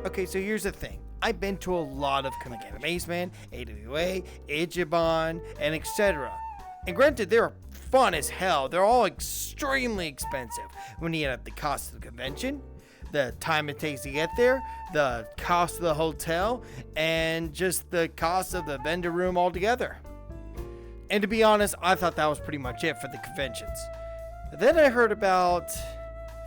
Okay, so here's the thing. I've been to a lot of Amazeman, AWA, Ichiban, and etc. And granted, they're fun as hell. They're all extremely expensive. When you add up the cost of the convention, the time it takes to get there, the cost of the hotel, and just the cost of the vendor room altogether. And to be honest, I thought that was pretty much it for the conventions. Then I heard about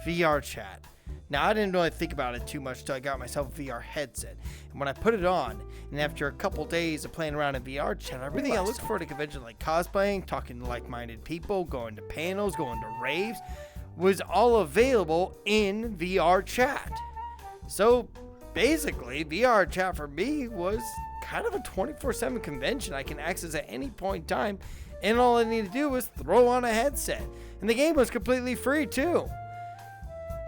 vrchat. Now, I didn't really think about it too much until I got myself a VR headset. And when I put it on, and after a couple days of playing around in vrchat, everything I looked for at a convention, like cosplaying, talking to like-minded people, going to panels, going to raves, was all available in vrchat. So basically, vrchat for me was kind of a 24/7 convention I can access at any point in time, and all I need to do was throw on a headset. And the game was completely free too.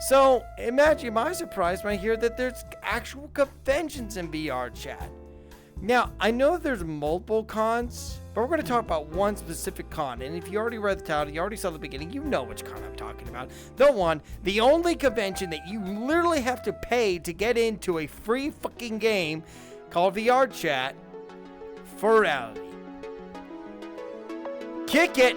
So imagine my surprise when I hear that there's actual conventions in vrchat. Now, I know there's multiple cons, but we're going to talk about one specific con. And if you already read the title, you already saw the beginning, you know which con I'm talking about. The only convention that you literally have to pay to get into a free fucking game called vrchat, Furality. Kick it!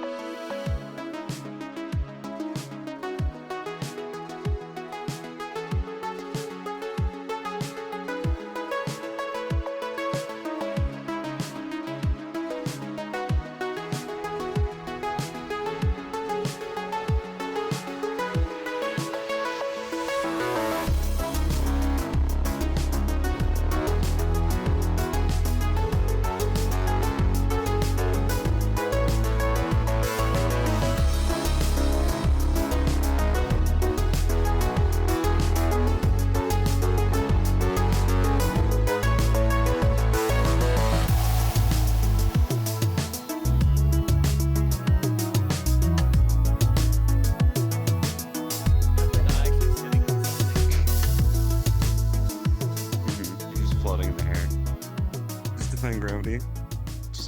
Gravity.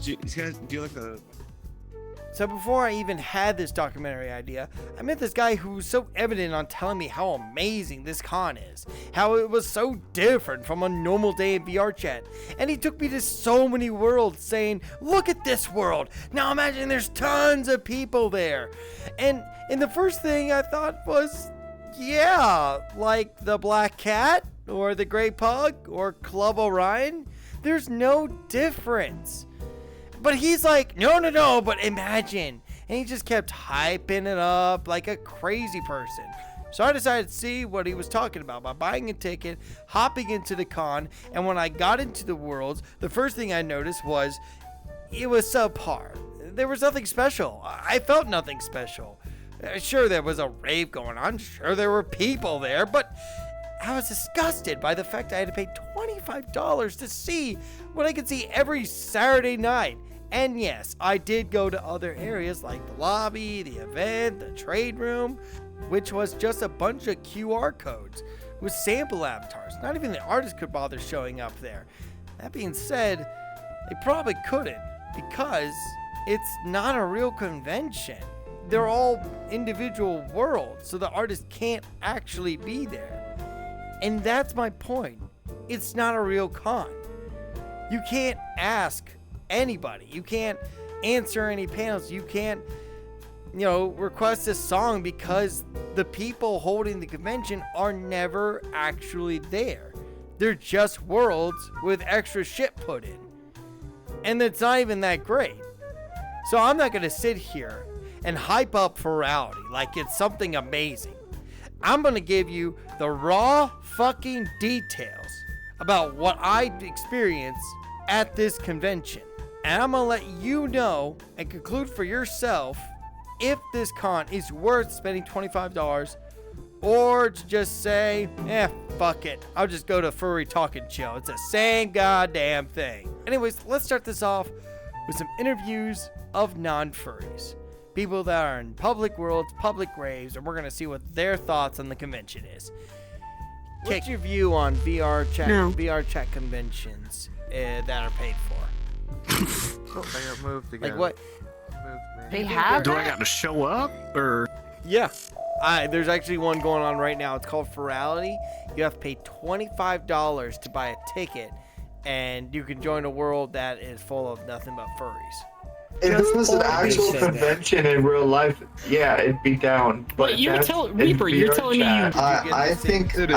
Do you like the... So before I even had this documentary idea, I met this guy who was so evident on telling me how amazing this con is, how it was so different from a normal day in vrchat, and he took me to so many worlds saying, look at this world, now imagine there's tons of people there. And the first thing I thought was, yeah, like the Black Cat, or the Grey Pug, or Club Orion. There's no difference. But he's like, no, but imagine. And he just kept hyping it up like a crazy person. So I decided to see what he was talking about by buying a ticket, hopping into the con, and when I got into the worlds, the first thing I noticed was it was subpar. There was nothing special. I felt nothing special. Sure, there was a rave going on. Sure, there were people there, but I was disgusted by the fact I had to pay $25 to see what I could see every Saturday night. And yes, I did go to other areas like the lobby, the event, the trade room, which was just a bunch of QR codes with sample avatars. Not even the artist could bother showing up there. That being said, they probably couldn't because it's not a real convention. They're all individual worlds, so the artist can't actually be there. And that's my point. It's not a real con. You can't ask anybody. You can't answer any panels. You can't, request a song because the people holding the convention are never actually there. They're just worlds with extra shit put in. And it's not even that great. So I'm not going to sit here and hype up Furality like it's something amazing. I'm going to give you the raw fucking details about what I experienced at this convention. And I'm going to let you know and conclude for yourself if this con is worth spending $25 or to just say, fuck it. I'll just go to Furry Talk and Chill. It's the same goddamn thing. Anyways, let's start this off with some interviews of non-furries. People that are in public worlds, public raves, and we're going to see what their thoughts on the convention is. What's your view on vrchat conventions that are paid for? They got moved again. Like what? Moved, man. They have Do I that? got to show up or? Yeah. There's actually one going on right now. It's called Furality. You have to pay $25 to buy a ticket, and you can join a world that is full of nothing but furries. If it was an actual convention in real life, yeah, it'd be down. But you're telling Reaper, you're telling me you. I think it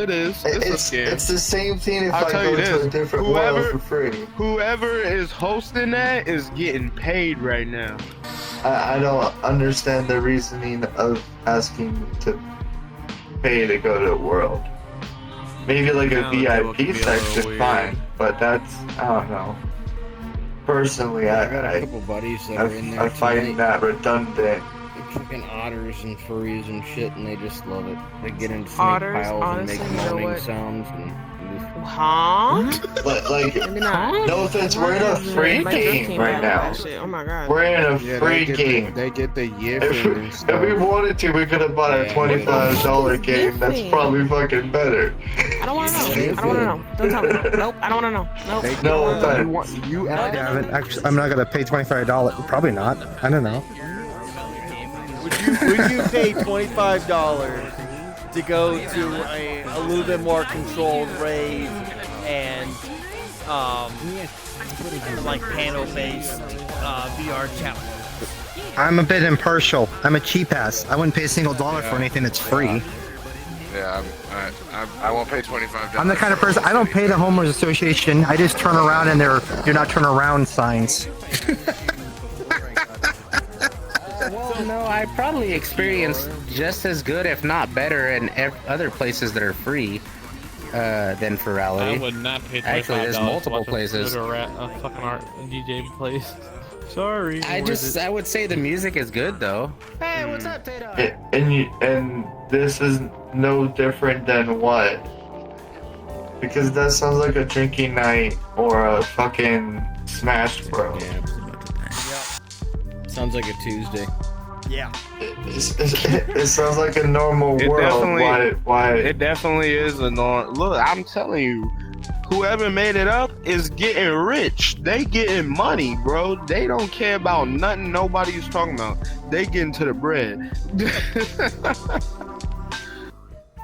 is. It's the same thing if I go to a different world for free. Whoever is hosting that is getting paid right now. I don't understand the reasoning of asking to pay to go to a world. Maybe like a VIP section, fine, but that's, I don't know. Personally, I got a couple buddies that are in there. I find that redundant. They're fucking otters and furries and shit, and they just love it. They get into snake piles and make moaning sounds and. But like, no offense, we're in a free game right now. Oh my god. We're in a free game. They get the If we wanted to, we could have bought a $25 game. That's probably fucking better. I don't want to know. I don't want to know. Don't tell me. Nope. I don't want to know. Nope. No offense. I'm not gonna pay $25. Probably not. I don't know. Would you pay $25 to go to a little bit more controlled rave and like panel-based VR chat? I'm a bit impartial. I'm a cheap ass. I wouldn't pay a single dollar for anything that's free. Yeah, I won't pay $25. I'm the kind of person, I don't pay the homeowners association. I just turn around and they're "do not turn around" signs. Well, no, I probably experienced just as good, if not better, in other places that are free than Furality. I would not pay $25. Actually, there's multiple places. A fucking art DJ place. Sorry. I would say the music is good though. Hey, what's up, Tato? And this is no different than what? Because that sounds like a drinking night or a fucking Smash Bros. Yeah. Sounds like a Tuesday. Yeah. It sounds like a normal world. Why? It definitely is a normal. Look, I'm telling you, whoever made it up is getting rich. They getting money, bro. They don't care about nothing nobody's talking about. They getting to the bread.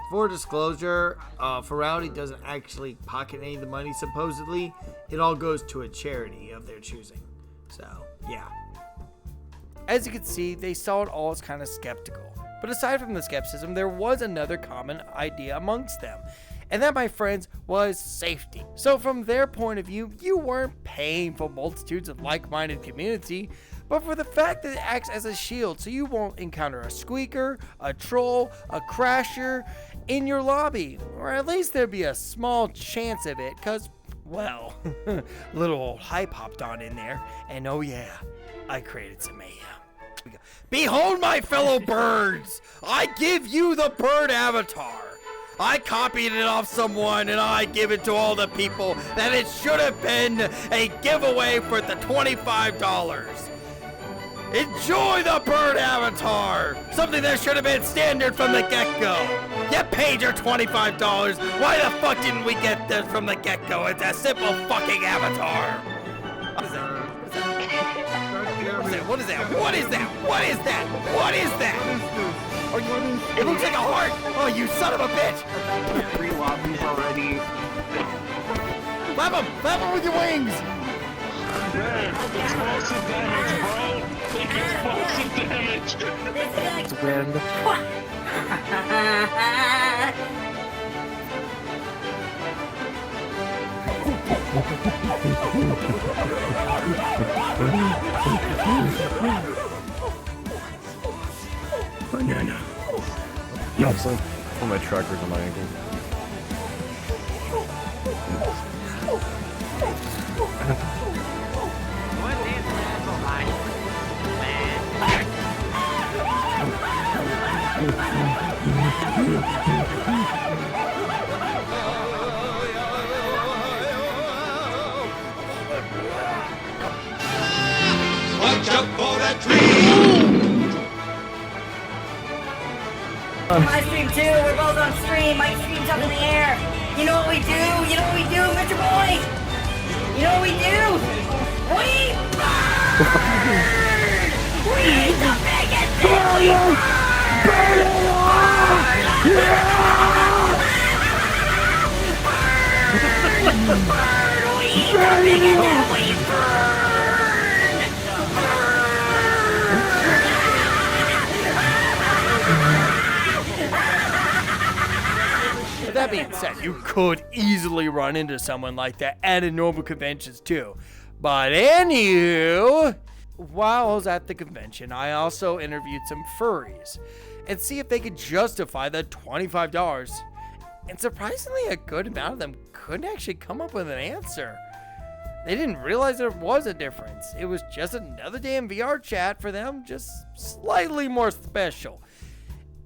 For disclosure, Furality doesn't actually pocket any of the money, supposedly. It all goes to a charity of their choosing. So, yeah. As you can see, they saw it all as kind of skeptical. But aside from the skepticism, there was another common idea amongst them. And that, my friends, was safety. So from their point of view, you weren't paying for multitudes of like-minded community, but for the fact that it acts as a shield so you won't encounter a squeaker, a troll, a crasher in your lobby. Or at least there'd be a small chance of it, because, well, little old hype hopped on in there, and oh yeah, I created some mayhem. Behold, my fellow birds! I give you the bird avatar! I copied it off someone and I give it to all the people that it should have been a giveaway for the $25. Enjoy the bird avatar! Something that should have been standard from the get-go. You paid your $25. Why the fuck didn't we get this from the get-go? It's a simple fucking avatar. What is that? What is that? What is that? What is that? It looks like a heart! Oh, you son of a bitch! Three lobbies already. Flap him! Flap him with your wings! Explosive damage, bro! Explosive damage! Banana. No, it's like for my trackers on my ankle. Watch out for that tree! My stream too, we're both on stream, my stream's up in the air. You know what we do? You know what we do, Mr. Boy? You know what we do? We burn! We the biggest But that being said, you could easily run into someone like that at a normal conventions too. But anywho, while I was at the convention, I also interviewed some furries and see if they could justify the $25. And surprisingly, a good amount of them couldn't actually come up with an answer. They didn't realize there was a difference. It was just another damn VR chat for them, just slightly more special.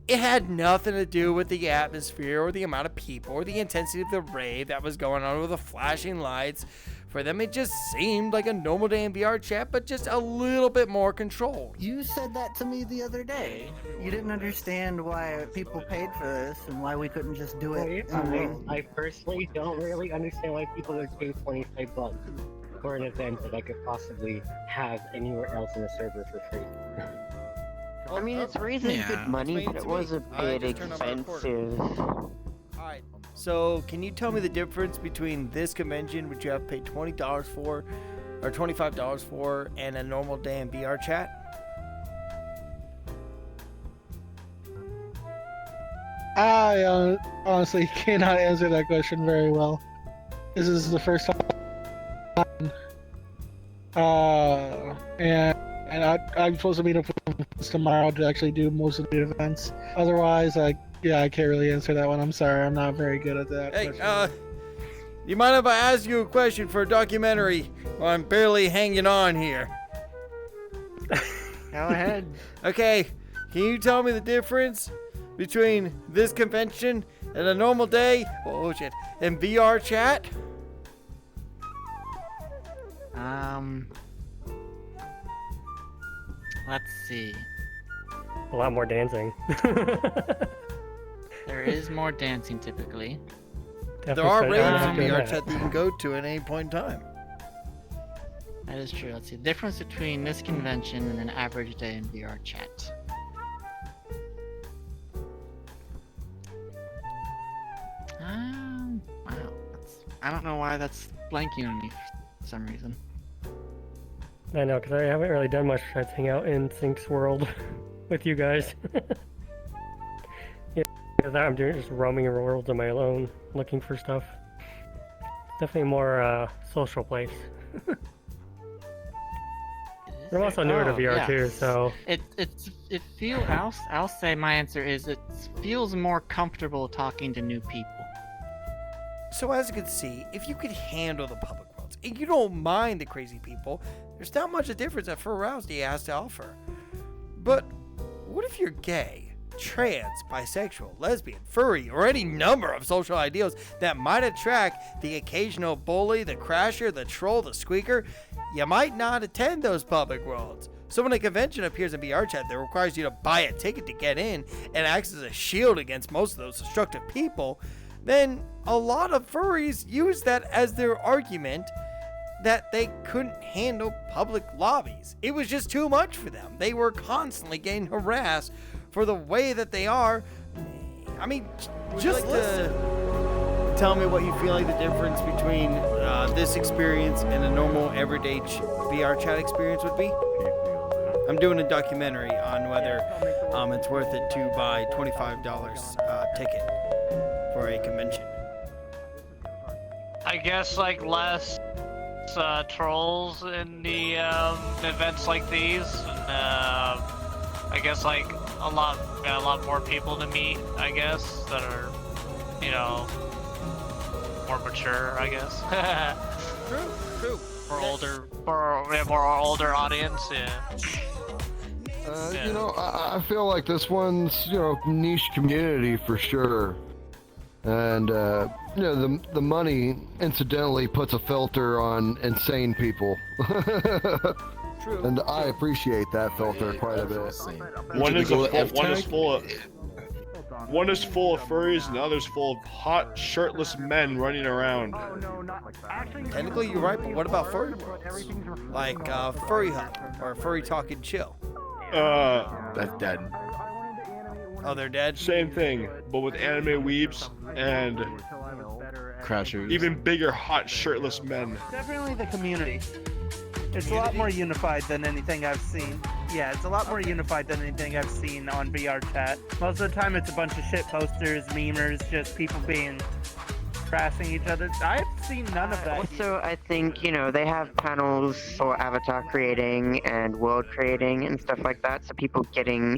It had nothing to do with the atmosphere or the amount of people or the intensity of the rave that was going on with the flashing lights. For them, it just seemed like a normal day in VR chat, but just a little bit more controlled. You said that to me the other day. You didn't understand why people paid for this and why we couldn't just do it. I personally don't really understand why people would pay $25 for an event that I could possibly have anywhere else in the server for free. I mean, it's raising good money, but it was a bit expensive. Alright, so can you tell me the difference between this convention, which you have paid $20 for, or $25 for, and a normal day in VR chat? I honestly cannot answer that question very well. This is the first time. And I'm supposed to meet up with them tomorrow to actually do most of the events. Otherwise, I can't really answer that one. I'm sorry, I'm not very good at that. Hey, you mind if I ask you a question for a documentary? Well, I'm barely hanging on here. Go ahead. Okay, can you tell me the difference between this convention and a normal day? Oh shit, in VR chat? Let's see. A lot more dancing. There is more dancing typically. There are raves in VR chat that you can go to at any point in time. That is true. Let's see. The difference between this convention and an average day in VR chat. Wow. I don't know why that's blanking on me for some reason. I know, because I haven't really done much besides hang out in Sync's world with you guys. Yeah, because I'm just roaming worlds on my own, looking for stuff. Definitely more social place. I'm also newer to VR too, so it feels. I'll say my answer is it feels more comfortable talking to new people. So as you can see, if you could handle the public worlds and you don't mind the crazy people, there's not much of a difference that Furality has to offer. But what if you're gay, trans, bisexual, lesbian, furry, or any number of social ideals that might attract the occasional bully, the crasher, the troll, the squeaker? You might not attend those public worlds. So when a convention appears in VR chat that requires you to buy a ticket to get in and acts as a shield against most of those destructive people, then a lot of furries use that as their argument that they couldn't handle public lobbies. It was just too much for them. They were constantly getting harassed for the way that they are. I mean, just tell me what you feel like the difference between this experience and a normal everyday VR chat experience would be. I'm doing a documentary on whether it's worth it to buy $25 ticket for a convention. I guess like less trolls in the events like these. I guess like a lot more people to meet. I guess that are, more mature. I guess. True. More older audience. Yeah. I feel like this one's, niche community for sure. And, the money incidentally puts a filter on insane people. True. And I appreciate that filter quite a bit. One is full of furries and the other's full of hot, shirtless men running around. Technically, you're right, but what about furry worlds? Like Furry Hub or Furry Talk and Chill? That's dead. Oh, they're dead? Same thing, but with anime weebs and Crouchers. even bigger hot shirtless men. Definitely the community. It's a lot more unified than anything I've seen. Yeah, it's a lot more unified than anything I've seen on VRChat. Most of the time it's a bunch of shit posters, memers, just people being harassing each other. I've seen none of that. Also, I think, you know, they have panels for avatar creating and world creating and stuff like that, so people getting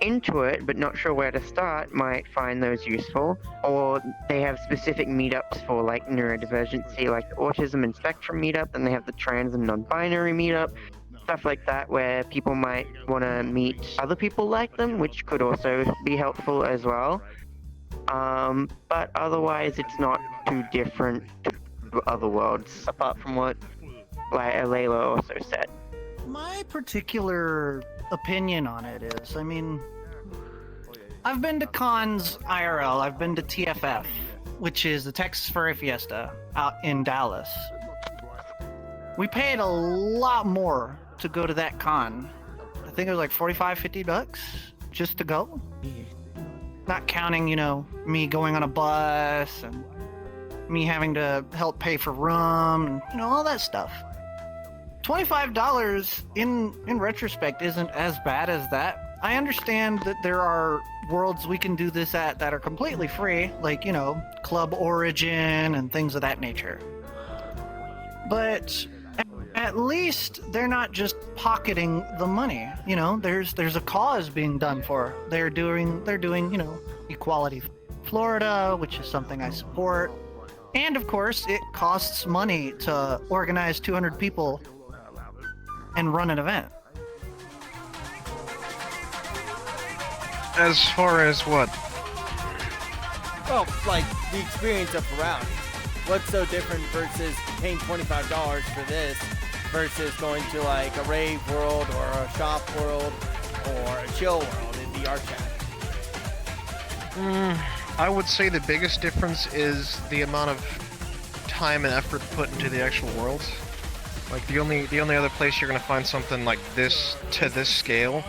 into it but not sure where to start might find those useful. Or they have specific meetups for like neurodivergency, like the autism and spectrum meetup, and they have the trans and non-binary meetup, stuff like that, where people might want to meet other people like them, which could also be helpful as well. But otherwise it's not too different to other worlds, apart from what like Layla also said. My particular opinion on it is, I mean, I've been to cons IRL, I've been to TFF, which is the Texas Furry Fiesta out in Dallas. We paid a lot more to go to that con. I think it was like $45-50 just to go. Not counting, you know, me going on a bus and me having to help pay for room and, you know, all that stuff. $25 in retrospect isn't as bad as that. I understand that there are worlds we can do this at that are completely free, like, you know, Club Origin and things of that nature. But at least they're not just pocketing the money. You know, there's a cause being done for. They're doing, you know, Equality Florida, which is something I support. And of course, it costs money to organize 200 people and run an event. As far as what? Well, like the experience of Furality. What's so different versus paying $25 for this versus going to like a rave world or a shop world or a chill world in VRChat? I would say the biggest difference is the amount of time and effort put into the actual worlds. Like the only other place you're gonna find something like this to this scale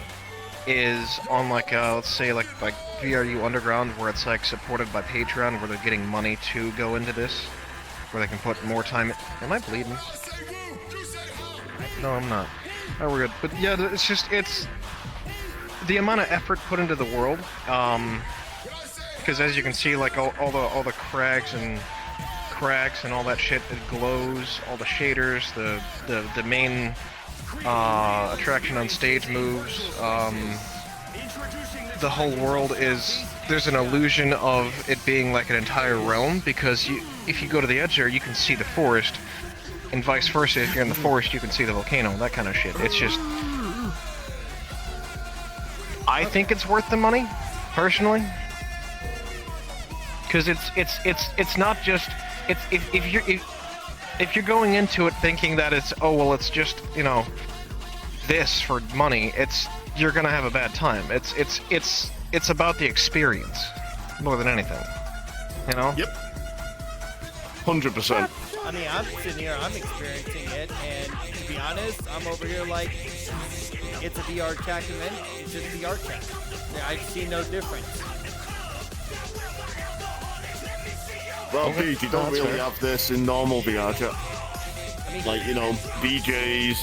is on like let's say like VRU Underground, where it's like supported by Patreon, where they're getting money to go into this, where they can put more time. Am I bleeding? No, I'm not. Oh, we're good. But yeah, it's the amount of effort put into the world. Because as you can see, like all the cracks and all that shit, it glows. All the shaders, the main attraction on stage moves. The whole world there's an illusion of it being like an entire realm, because if you go to the edge there, you can see the forest, and vice versa. If you're in the forest, you can see the volcano. That kind of shit. It's just, I think it's worth the money, personally. Because it's not just if you're going into it thinking that it's it's just, you know, this for money, you're gonna have a bad time. It's about the experience more than anything, you know. Yep. 100%. I mean, I'm sitting here, I'm experiencing it, and to be honest, I'm over here like, it's a VRChat event, it's just VRChat. I see no difference. Well, Pete, you don't really have this in normal VRChat. I mean, like, you know, DJs.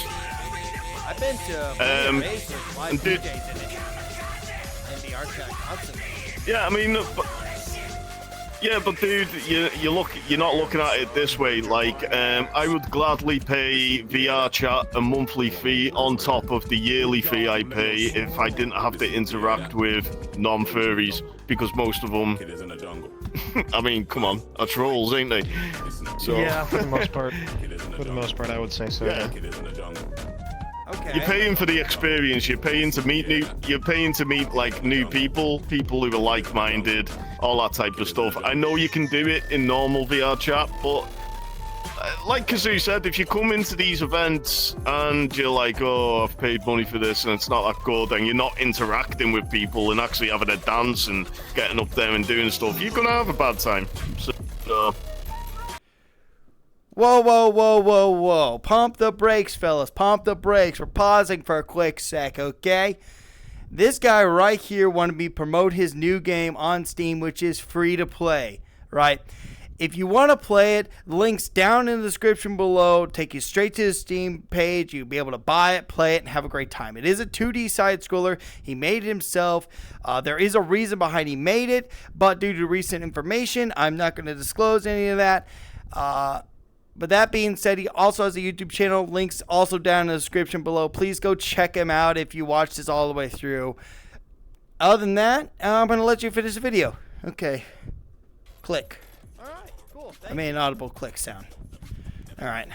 I've been to raves with live DJs in it. In VRChat constantly. Yeah, I mean, but dude, you're not looking at it this way. Like, I would gladly pay VRChat a monthly fee on top of the yearly fee I pay if I didn't have to interact with non-furries, because most of them, I mean, come on, are trolls, ain't they? So, yeah, for the most part. For the most part, I would say so. Yeah. Okay. You're paying for the experience. You're paying to meet like new people who are like-minded, all that type of stuff. I know you can do it in normal VRChat, but like Kazoo said, if you come into these events and you're like, oh, I've paid money for this and it's not that good, and you're not interacting with people and actually having a dance and getting up there and doing stuff, you're gonna have a bad time. So. Whoa. Pump the brakes, fellas. Pump the brakes. We're pausing for a quick sec, okay? This guy right here wanted me to promote his new game on Steam, which is free to play, right? If you want to play it, the link's down in the description below. Take you straight to the Steam page. You'll be able to buy it, play it, and have a great time. It is a 2D side-scroller. He made it himself. There is a reason behind he made it, but due to recent information, I'm not going to disclose any of that. But that being said, he also has a YouTube channel. Links also down in the description below. Please go check him out if you watched this all the way through. Other than that, I'm going to let you finish the video. Okay. Click. I made an audible click sound. All right.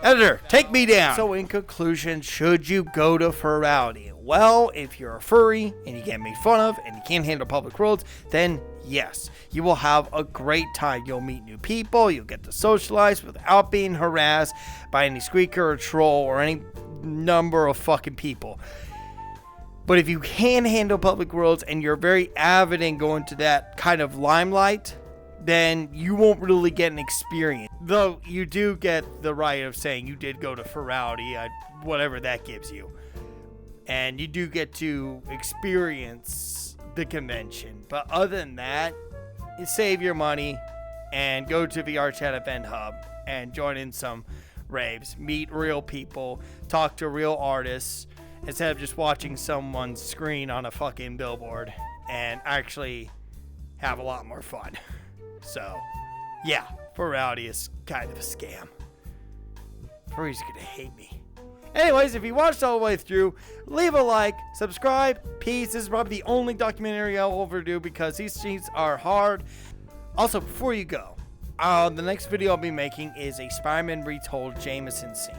Editor, take me down. So in conclusion, should you go to Furality? Well, if you're a furry and you get made fun of and you can't handle public roads, then yes, you will have a great time. You'll meet new people. You'll get to socialize without being harassed by any squeaker or troll or any number of fucking people. But if you can handle public roads and you're very avid in going to that kind of limelight, then you won't really get an experience. Though you do get the right of saying you did go to Furality, whatever that gives you. And you do get to experience the convention. But other than that, you save your money and go to VRChat Event Hub and join in some raves. Meet real people, talk to real artists, instead of just watching someone's screen on a fucking billboard, and actually have a lot more fun. So, yeah, Furality is kind of a scam. Furry's gonna hate me. Anyways, if you watched all the way through, leave a like, subscribe, peace. This is probably the only documentary I'll overdo because these scenes are hard. Also, before you go, the next video I'll be making is a Spider-Man Retold Jameson scene,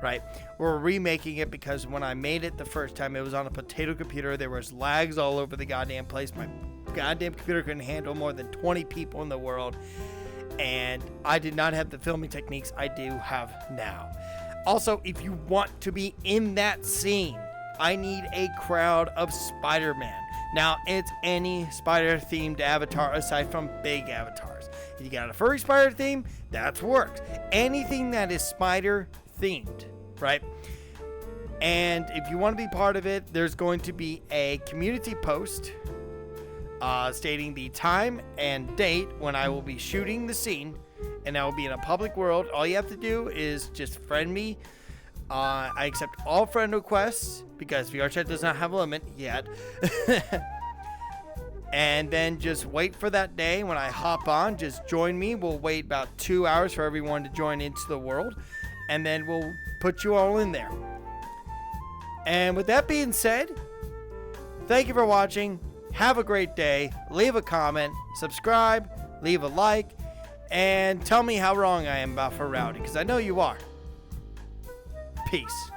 right? We're remaking it because when I made it the first time, it was on a potato computer. There was lags all over the goddamn place. My goddamn computer couldn't handle more than 20 people in the world, and I did not have the filming techniques I do have now. Also, if you want to be in that scene, I need a crowd of Spider-Man. Now, it's any spider-themed avatar aside from big avatars. If you got a furry spider theme, that works. Anything that is spider-themed, right? And if you want to be part of it, there's going to be a community post stating the time and date when I will be shooting the scene, and I will be in a public world. All you have to do is just friend me. I accept all friend requests because VRChat does not have a limit yet. And then just wait for that day when I hop on. Just join me. We'll wait about 2 hours for everyone to join into the world, and then we'll put you all in there. And with that being said, thank you for watching. Have a great day. Leave a comment, subscribe, leave a like, and tell me how wrong I am about Furality, because I know you are. Peace.